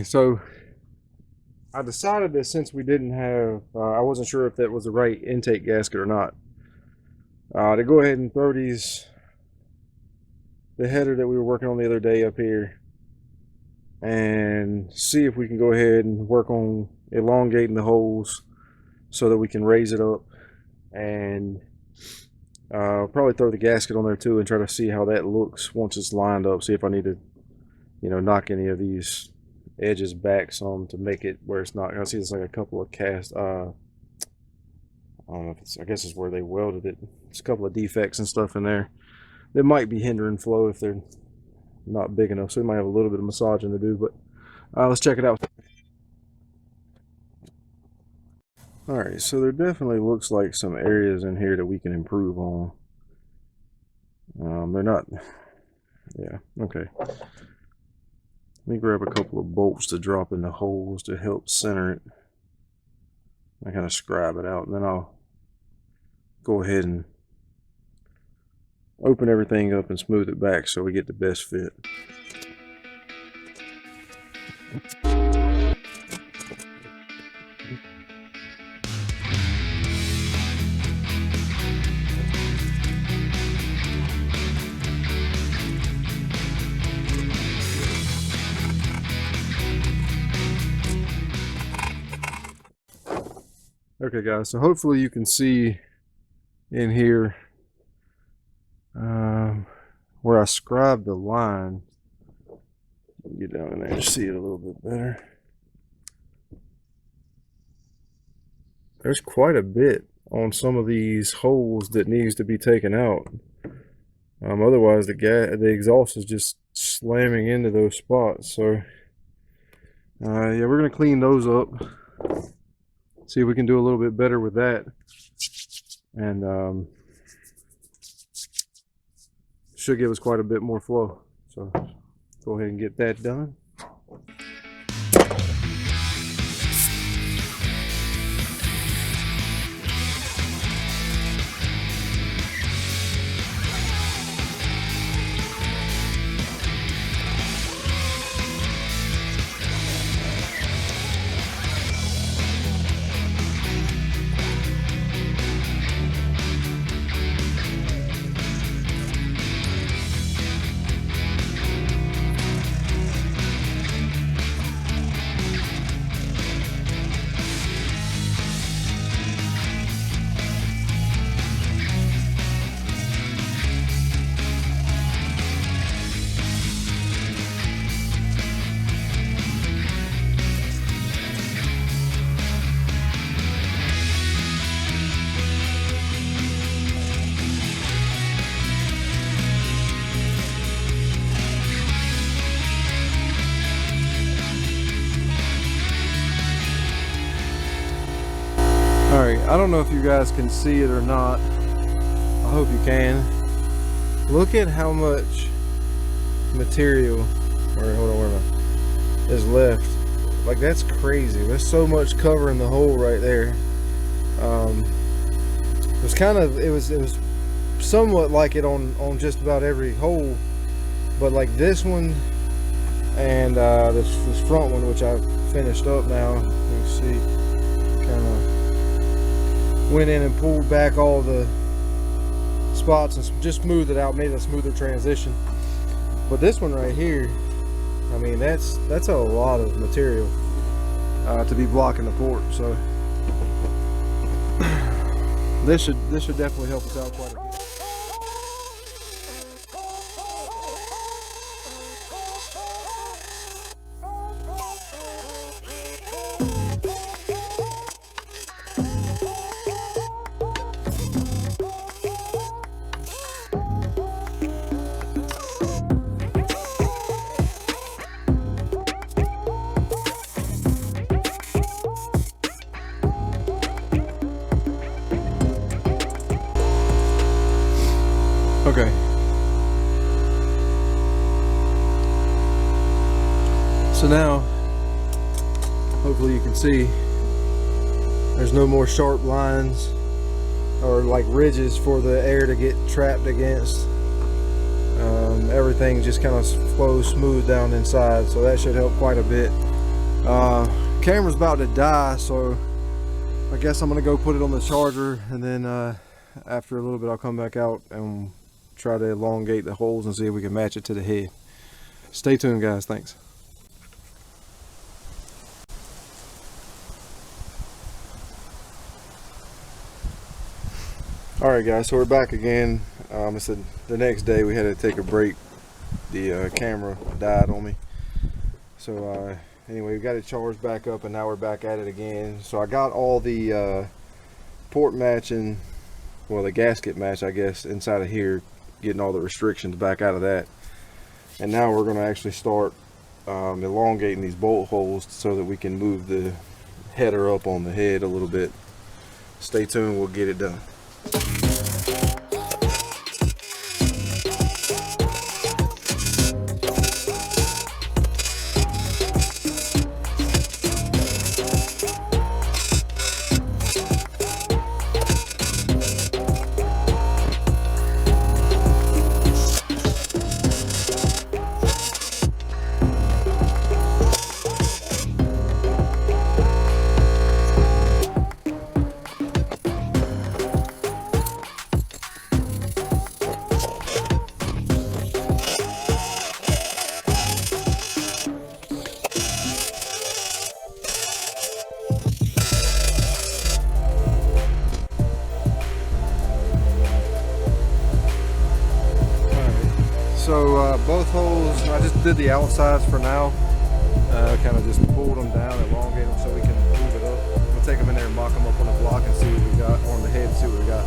so I decided that since we didn't have, I wasn't sure if that was the right intake gasket or not, to go ahead and throw the header that we were working on the other day up here and see if we can go ahead and work on elongating the holes so that we can raise it up, and probably throw the gasket on there too and try to see how that looks once it's lined up. See if I need to, knock any of these edges back some to make it where it's not. I see there's like a couple of cast, I don't know if it's, I guess it's where they welded it. There's a couple of defects and stuff in there that might be hindering flow if they're not big enough. So we might have a little bit of massaging to do, but let's check it out. All right, so there definitely looks like some areas in here that we can improve on. They're not, yeah, okay. Let me grab a couple of bolts to drop in the holes to help center it. I kind of scribe it out, and then I'll go ahead and open everything up and smooth it back so we get the best fit. Okay guys, so hopefully you can see in here where I scribed the line. Get down in there and see it a little bit better. There's quite a bit on some of these holes that needs to be taken out. Otherwise the exhaust is just slamming into those spots. So yeah, we're gonna clean those up. See if we can do a little bit better with that, and should give us quite a bit more flow. So go ahead and get that done. Alright, I don't know if you guys can see it or not. I hope you can. Look at how much material, or hold on, where am I, is left. Like, that's crazy. There's so much covering the hole right there. It was kind of, it was somewhat like it on just about every hole, but like this one and this front one, which I've finished up now. You can see, kind of went in and pulled back all the spots and just smoothed it out, made a smoother transition. But this one right here, I mean, that's a lot of material to be blocking the port. So this should definitely help us out quite a bit. Okay. So now, hopefully you can see there's no more sharp lines or like ridges for the air to get trapped against. Everything just kind of flows smooth down inside, so that should help quite a bit. Camera's about to die, so I guess I'm gonna go put it on the charger, and then after a little bit I'll come back out and try to elongate the holes and see if we can match it to the head. Stay tuned, guys. Thanks. Alright guys, so we're back again. It's the next day. We had to take a break. The camera died on me. So anyway, we got it charged back up, and now we're back at it again. So I got all the port matching, well, the gasket match, I guess, inside of here, getting all the restrictions back out of that. And now we're going to actually start elongating these bolt holes so that we can move the header up on the head a little bit. Stay tuned, we'll get it done. So both holes, I just did the outsides for now. Kind of just pulled them down, elongate them so we can move it up. We'll take them in there and mock them up on the block and see what we got, or on the head and see what we got.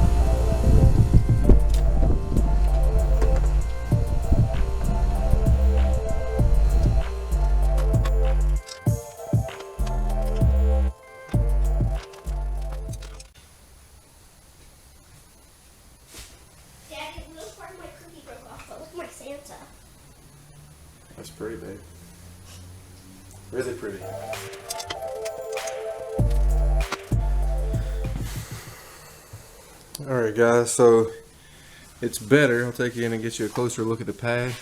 That's pretty, babe. Really pretty. Alright guys, so it's better. I'll take you in and get you a closer look at the pad.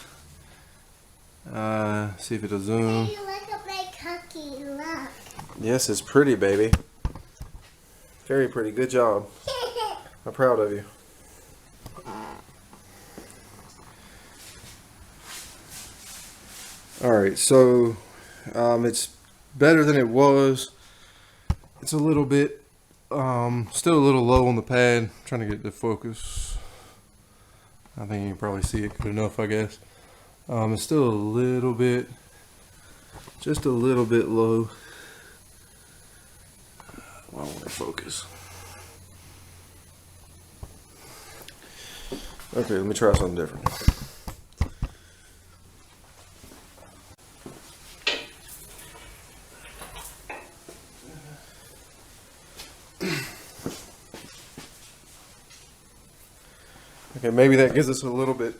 See if it'll zoom. Hey, look at my cookie, look. Yes, it's pretty, baby. Very pretty. Good job. I'm proud of you. Alright, so it's better than it was. It's a little bit, still a little low on the pad. I'm trying to get the focus. I think you can probably see it good enough, I guess. It's still a little bit, just a little bit low. I want to focus. Okay, let me try something different. Okay, maybe that gives us a little bit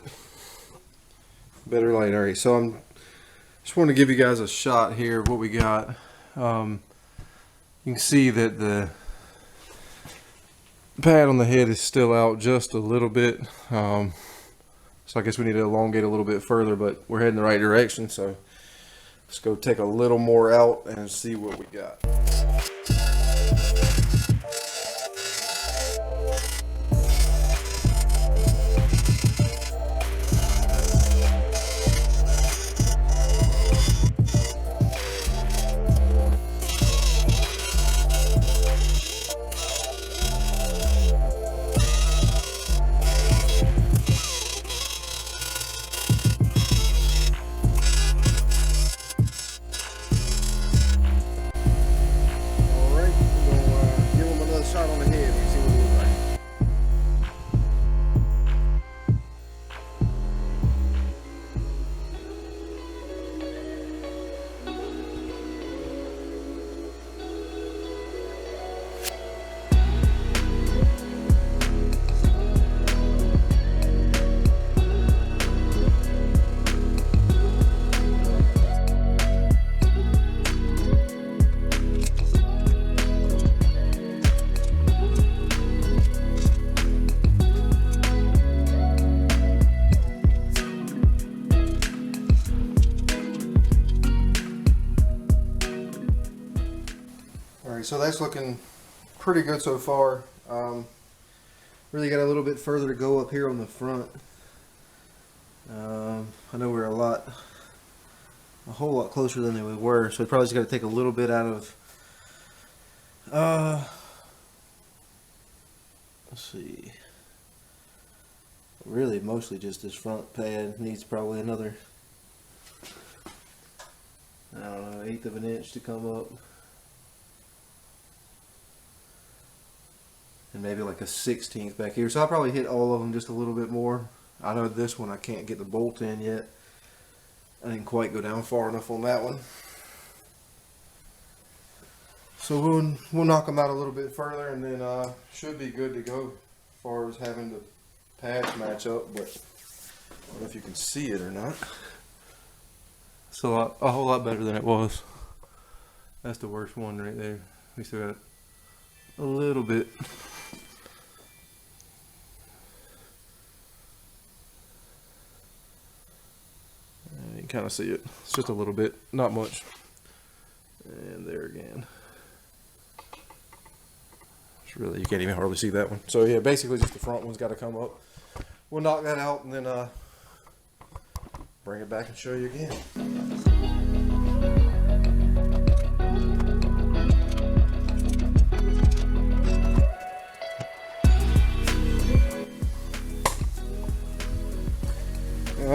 better light. Alright, so I'm just want to give you guys a shot here of what we got. You can see that the pad on the head is still out just a little bit. So I guess we need to elongate a little bit further, but we're heading the right direction. So let's go take a little more out and see what we got. Alright, so that's looking pretty good so far. Really got a little bit further to go up here on the front. I know we're a whole lot closer than we were, so we probably just got to take a little bit out of, let's see, really mostly just this front pad needs probably another, I don't know, 1/8 of an inch to come up. And maybe like a 1/16 back here. So I'll probably hit all of them just a little bit more. I know this one I can't get the bolt in yet. I didn't quite go down far enough on that one. So we'll knock them out a little bit further, and then should be good to go as far as having the pads match up. But I don't know if you can see it or not. It's a whole lot better than it was. That's the worst one right there. We still got a little bit. You can kind of see it. It's just a little bit, not much. And there again. It's really, you can't even hardly see that one. So yeah, basically just the front one's got to come up. We'll knock that out and then bring it back and show you again.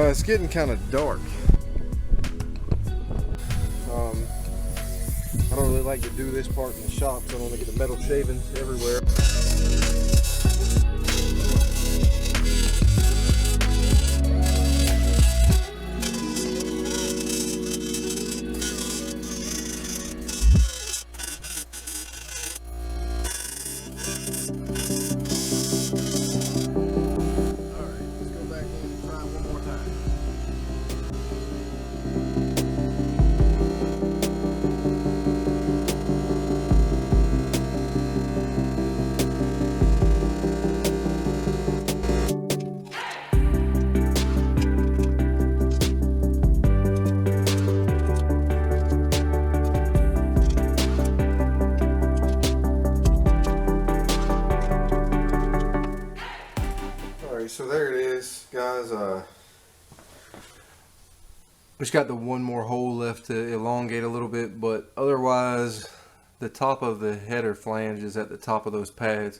It's getting kind of dark. I don't really like to do this part in the shop, so I don't want to get the metal shavings everywhere. So there it is, guys. We just got the one more hole left to elongate a little bit, but otherwise the top of the header flange is at the top of those pads,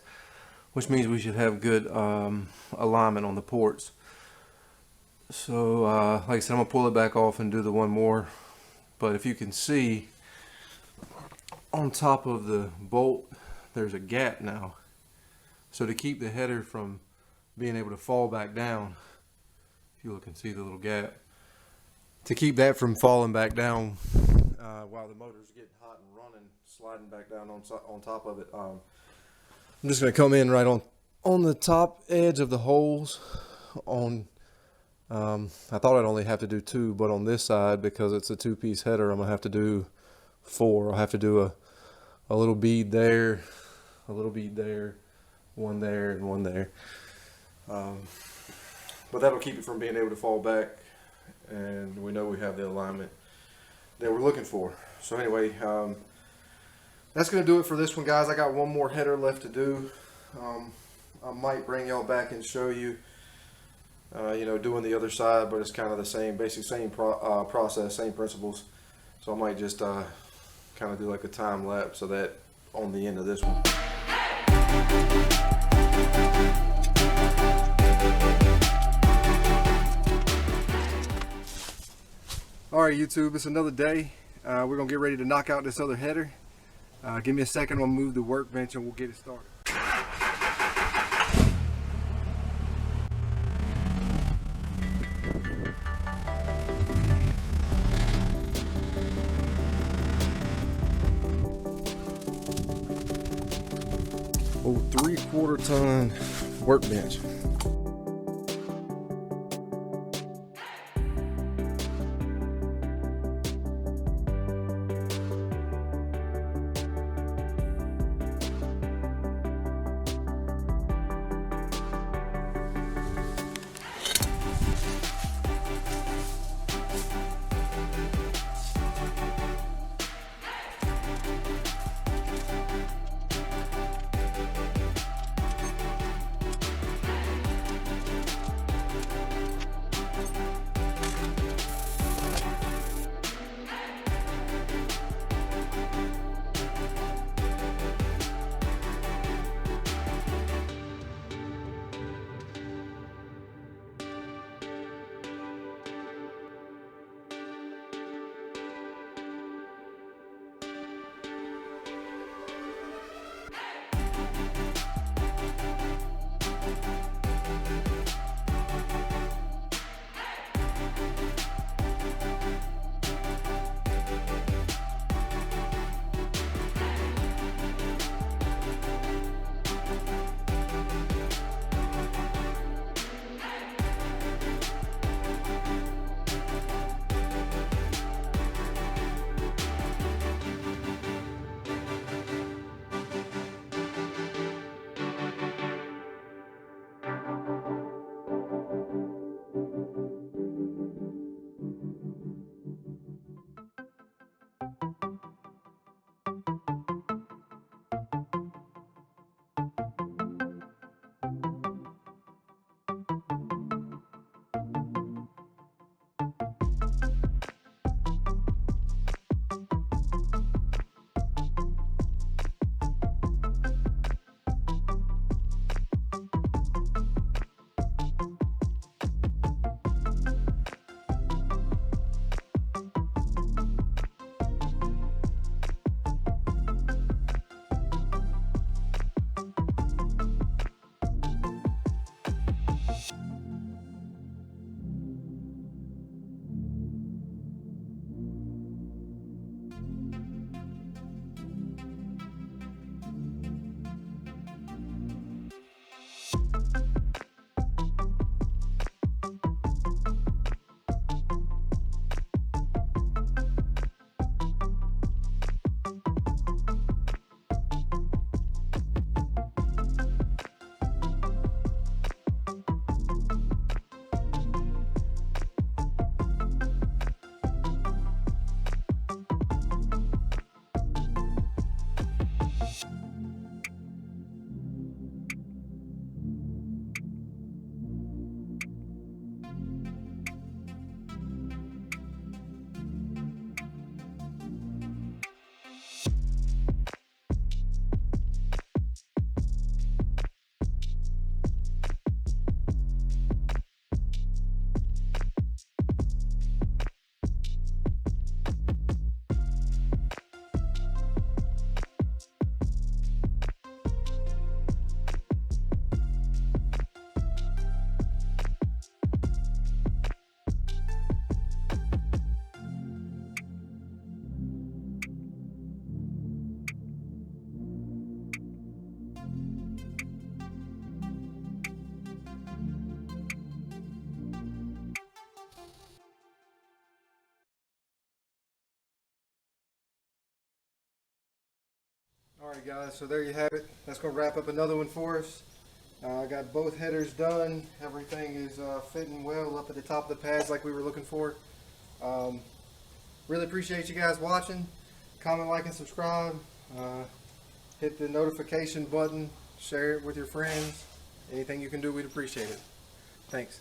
which means we should have good alignment on the ports. So like I said, I'm gonna pull it back off and do the one more. But if you can see on top of the bolt, there's a gap now. So to keep the header from being able to fall back down, if you look and see the little gap, to keep that from falling back down while the motor's getting hot and running, sliding back down on top of it, I'm just going to come in right on the top edge of the holes. On I thought I'd only have to do 2, but on this side, because it's a 2-piece header, I'm going to have to do 4. I'll have to do a little bead there, a little bead there, one there, and one there. But that'll keep it from being able to fall back, and we know we have the alignment that we're looking for. So anyway, that's going to do it for this one, guys. I got one more header left to do. I might bring y'all back and show you, you know, doing the other side, but it's kind of the same, basic same process, same principles. So I might just kind of do like a time lapse of that on the end of this one. Alright YouTube, it's another day. We're going to get ready to knock out this other header. Give me a second, we'll move the workbench and we'll get it started. Oh, 3/4 ton workbench. Alright guys, so there you have it. That's going to wrap up another one for us. I got both headers done. Everything is fitting well up at the top of the pads like we were looking for. Really appreciate you guys watching. Comment, like, and subscribe. Hit the notification button. Share it with your friends. Anything you can do, we'd appreciate it. Thanks.